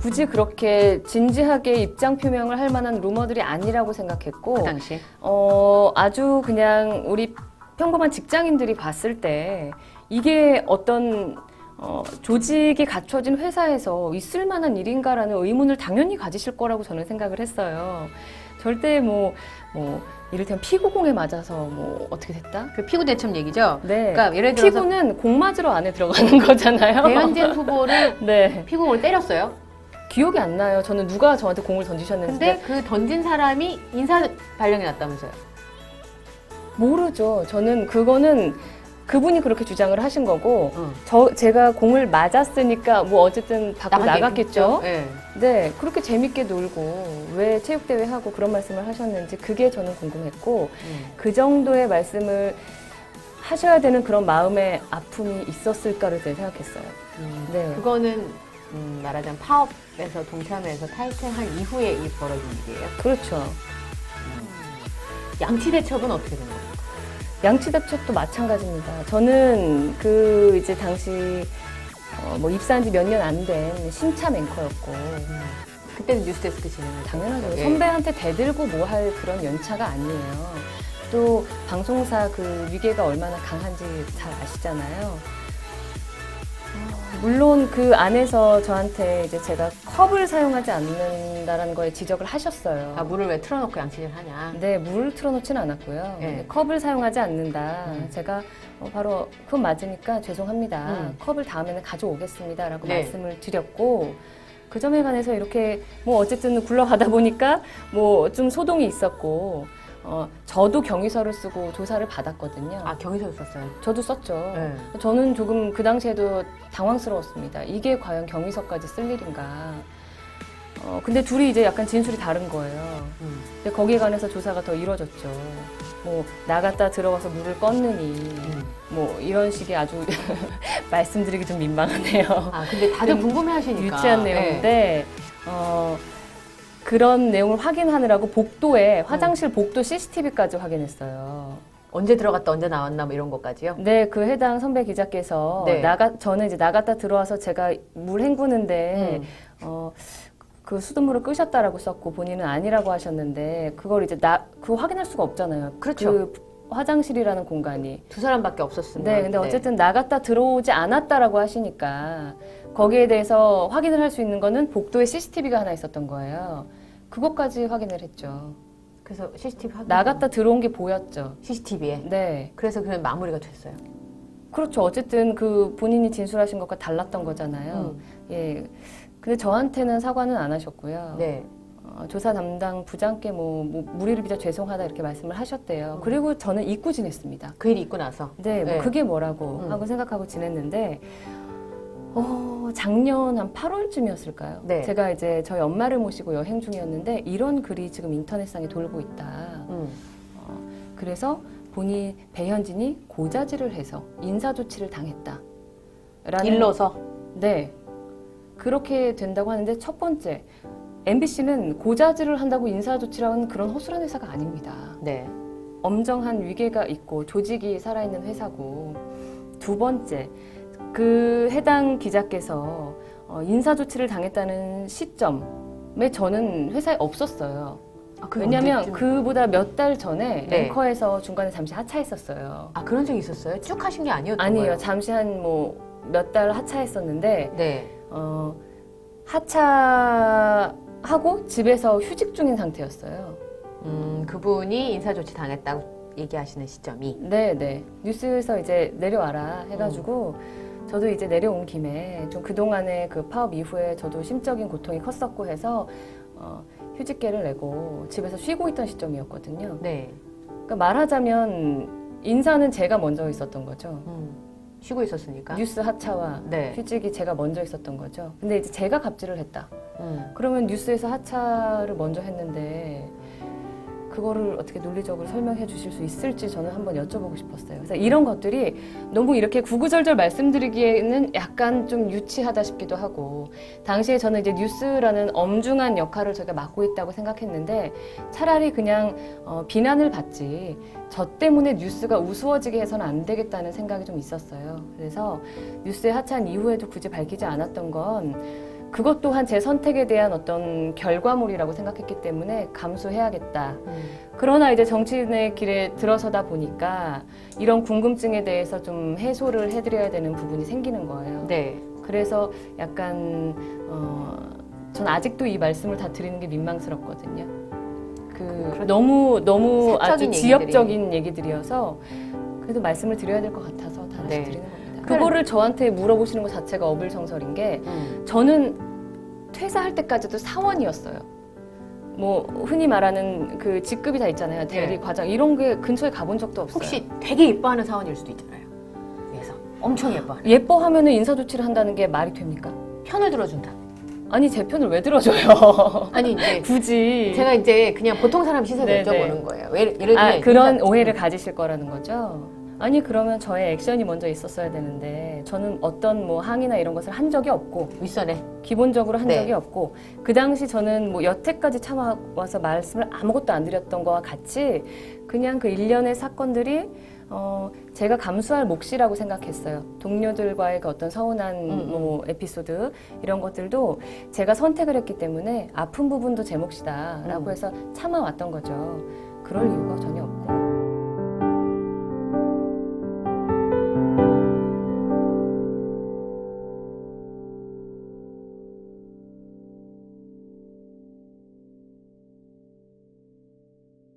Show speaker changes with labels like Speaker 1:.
Speaker 1: 굳이 그렇게 진지하게 입장 표명을 할 만한 루머들이 아니라고 생각했고
Speaker 2: 그 당시.
Speaker 1: 아주 그냥 우리 평범한 직장인들이 봤을 때 이게 어떤 조직이 갖춰진 회사에서 있을 만한 일인가라는 의문을 당연히 가지실 거라고 저는 생각을 했어요. 절대 이를테면 피구공에 맞아서 어떻게 됐다?
Speaker 2: 그 피구 대첩 얘기죠?
Speaker 1: 네.
Speaker 2: 그러니까 예를 들어서
Speaker 1: 피구는 공 맞으러 안에 들어가는 거잖아요.
Speaker 2: 배현진 후보를
Speaker 1: 네.
Speaker 2: 피구공을 때렸어요.
Speaker 1: 기억이 안 나요. 저는 누가 저한테 공을 던지셨는지.
Speaker 2: 근데 그 던진 사람이 인사 발령이 났다면서요?
Speaker 1: 모르죠. 저는 그거는 그분이 그렇게 주장을 하신 거고
Speaker 2: 응.
Speaker 1: 제가 공을 맞았으니까 어쨌든 밖으로 나갔겠죠.
Speaker 2: 네.
Speaker 1: 네, 그렇게 재밌게 놀고 왜 체육대회 하고 그런 말씀을 하셨는지 그게 저는 궁금했고 그 정도의 말씀을 하셔야 되는 그런 마음의 아픔이 있었을까를 제가 생각했어요. 네.
Speaker 2: 그거는 말하자면 파업에서 동참해서 탈퇴한 이후에 이 벌어진 일이에요.
Speaker 1: 그렇죠.
Speaker 2: 양치 대첩은 어떻게 된 거예요?
Speaker 1: 양치대첩도 마찬가지입니다. 저는 이제 당시 입사한 지 몇 년 안 된 신참 앵커였고
Speaker 2: 그때는 뉴스데스크 진행을
Speaker 1: 당연하죠.
Speaker 2: 예.
Speaker 1: 선배한테 대들고 뭐 할 그런 연차가 아니에요. 또 방송사 그 위계가 얼마나 강한지 잘 아시잖아요. 물론 그 안에서 저한테 이제 제가 컵을 사용하지 않는다라는 거에 지적을 하셨어요.
Speaker 2: 아, 물을 왜 틀어놓고 양치를 하냐?
Speaker 1: 네, 물을 틀어놓지는 않았고요.
Speaker 2: 네.
Speaker 1: 컵을 사용하지 않는다. 제가 바로 그건 맞으니까 죄송합니다. 컵을 다음에는 가져오겠습니다라고
Speaker 2: 네.
Speaker 1: 말씀을 드렸고 그 점에 관해서 이렇게 어쨌든 굴러가다 보니까 좀 소동이 있었고 저도 경위서를 쓰고 조사를 받았거든요.
Speaker 2: 아, 경위서를 썼어요?
Speaker 1: 저도 썼죠.
Speaker 2: 네.
Speaker 1: 저는 조금 그 당시에도 당황스러웠습니다. 이게 과연 경위서까지 쓸 일인가. 근데 둘이 이제 약간 진술이 다른 거예요. 근데 거기에 관해서 조사가 더 이루어졌죠. 나갔다 들어가서 물을 껐느니, 이런 식의 아주 말씀드리기 좀 민망하네요.
Speaker 2: 아, 근데 다들 궁금해 하시니까.
Speaker 1: 유치한 내용인데, 그런 내용을 확인하느라고 화장실 복도 CCTV까지 확인했어요.
Speaker 2: 언제 들어갔다 언제 나왔나 뭐 이런 것까지요?
Speaker 1: 네, 그 해당 선배 기자께서
Speaker 2: 네.
Speaker 1: 저는 이제 나갔다 들어와서 제가 물 헹구는데 그 수돗물을 끄셨다라고 썼고 본인은 아니라고 하셨는데 그걸 이제 확인할 수가 없잖아요.
Speaker 2: 그렇죠.
Speaker 1: 그 화장실이라는 공간이.
Speaker 2: 두 사람밖에 없었으면.
Speaker 1: 네, 근데 어쨌든 나갔다 들어오지 않았다라고 하시니까 거기에 대해서 확인을 할 수 있는 거는 복도에 CCTV가 하나 있었던 거예요. 그것까지 확인을 했죠.
Speaker 2: 그래서 CCTV 확인.
Speaker 1: 나갔다 들어온 게 보였죠.
Speaker 2: CCTV에.
Speaker 1: 네.
Speaker 2: 그래서 그냥 마무리가 됐어요.
Speaker 1: 그렇죠. 어쨌든 그 본인이 진술하신 것과 달랐던 거잖아요. 예. 근데 저한테는 사과는 안 하셨고요.
Speaker 2: 네.
Speaker 1: 조사 담당 부장께 무리를 빚어 죄송하다 이렇게 말씀을 하셨대요. 그리고 저는 잊고 지냈습니다.
Speaker 2: 그 일이 있고 나서.
Speaker 1: 네, 그게 뭐라고 하고 생각하고 지냈는데 작년 한 8월쯤이었을까요?
Speaker 2: 네.
Speaker 1: 제가 이제 저희 엄마를 모시고 여행 중이었는데 이런 글이 지금 인터넷상에 돌고 있다. 그래서 배현진이 고자질을 해서 인사조치를 당했다.
Speaker 2: 일러서?
Speaker 1: 네. 그렇게 된다고 하는데 첫 번째, MBC는 고자질을 한다고 인사조치라는 그런 허술한 회사가 아닙니다.
Speaker 2: 네.
Speaker 1: 엄정한 위계가 있고 조직이 살아있는 회사고 두 번째, 그 해당 기자께서 인사조치를 당했다는 시점에 저는 회사에 없었어요. 왜냐하면 그보다 몇 달 전에
Speaker 2: 네.
Speaker 1: 앵커에서 중간에 잠시 하차했었어요.
Speaker 2: 아, 그런 적이 있었어요? 쭉 하신 게 아니었던
Speaker 1: 아니에요.
Speaker 2: 거예요?
Speaker 1: 잠시 한 몇 달 하차했었는데
Speaker 2: 네.
Speaker 1: 하차하고 집에서 휴직 중인 상태였어요.
Speaker 2: 그분이 인사조치 당했다고 얘기하시는 시점이.
Speaker 1: 네. 뉴스에서 이제 내려와라 해가지고 저도 이제 내려온 김에 좀 그동안의 그 파업 이후에 저도 심적인 고통이 컸었고 해서 휴직계를 내고 집에서 쉬고 있던 시점이었거든요.
Speaker 2: 네.
Speaker 1: 그러니까 말하자면 인사는 제가 먼저 있었던 거죠.
Speaker 2: 쉬고 있었으니까.
Speaker 1: 뉴스 하차와
Speaker 2: 네.
Speaker 1: 휴직이 제가 먼저 있었던 거죠. 근데 이제 제가 갑질을 했다.
Speaker 2: 음.
Speaker 1: 그러면 뉴스에서 하차를 먼저 했는데 그거를 어떻게 논리적으로 설명해 주실 수 있을지 저는 한번 여쭤보고 싶었어요. 그래서 이런 것들이 너무 이렇게 구구절절 말씀드리기에는 약간 좀 유치하다 싶기도 하고, 당시에 저는 이제 뉴스라는 엄중한 역할을 저희가 맡고 있다고 생각했는데 차라리 그냥 비난을 받지 저 때문에 뉴스가 우스워지게 해서는 안 되겠다는 생각이 좀 있었어요. 그래서 뉴스에 하차한 이후에도 굳이 밝히지 않았던 건 그것 또한 제 선택에 대한 어떤 결과물이라고 생각했기 때문에 감수해야겠다. 그러나 이제 정치인의 길에 들어서다 보니까 이런 궁금증에 대해서 좀 해소를 해드려야 되는 부분이 생기는 거예요.
Speaker 2: 네.
Speaker 1: 그래서 약간 전 아직도 이 말씀을 다 드리는 게 민망스럽거든요. 너무 아주
Speaker 2: 사적인
Speaker 1: 지역적인 얘기들이어서 그래도 말씀을 드려야 될 것 같아서 다시
Speaker 2: 네.
Speaker 1: 드리는 겁니다. 그거를 저한테 물어보시는 것 자체가 어불성설인 게 저는 퇴사할 때까지도 사원이었어요. 뭐 흔히 말하는 그 직급이 다 있잖아요. 대리,
Speaker 2: 네.
Speaker 1: 과장 이런 게 근처에 가본 적도 없어요.
Speaker 2: 혹시 되게 예뻐하는 사원일 수도 있잖아요. 그래서 엄청 예뻐하는.
Speaker 1: 예뻐하면은 인사조치를 한다는 게 말이 됩니까?
Speaker 2: 편을 들어준다.
Speaker 1: 아니 제 편을 왜 들어줘요?
Speaker 2: 아니 이제
Speaker 1: 굳이
Speaker 2: 제가 이제 그냥 보통 사람 시선
Speaker 1: 네,
Speaker 2: 여쭤보는 거예요. 예를 들면
Speaker 1: 그런 오해를 가지실 거라는 거죠. 아니 그러면 저의 액션이 먼저 있었어야 되는데 저는 어떤 뭐 항의나 이런 것을 한 적이 없고
Speaker 2: 윗선에
Speaker 1: 기본적으로 한
Speaker 2: 네.
Speaker 1: 적이 없고 그 당시 저는 뭐 여태까지 참아와서 말씀을 아무것도 안 드렸던 거와 같이 그냥 그 일련의 사건들이 제가 감수할 몫이라고 생각했어요. 동료들과의 그 어떤 서운한 뭐 에피소드 이런 것들도 제가 선택을 했기 때문에 아픈 부분도 제 몫이다라고 해서 참아왔던 거죠. 그럴 이유가 전혀 없고.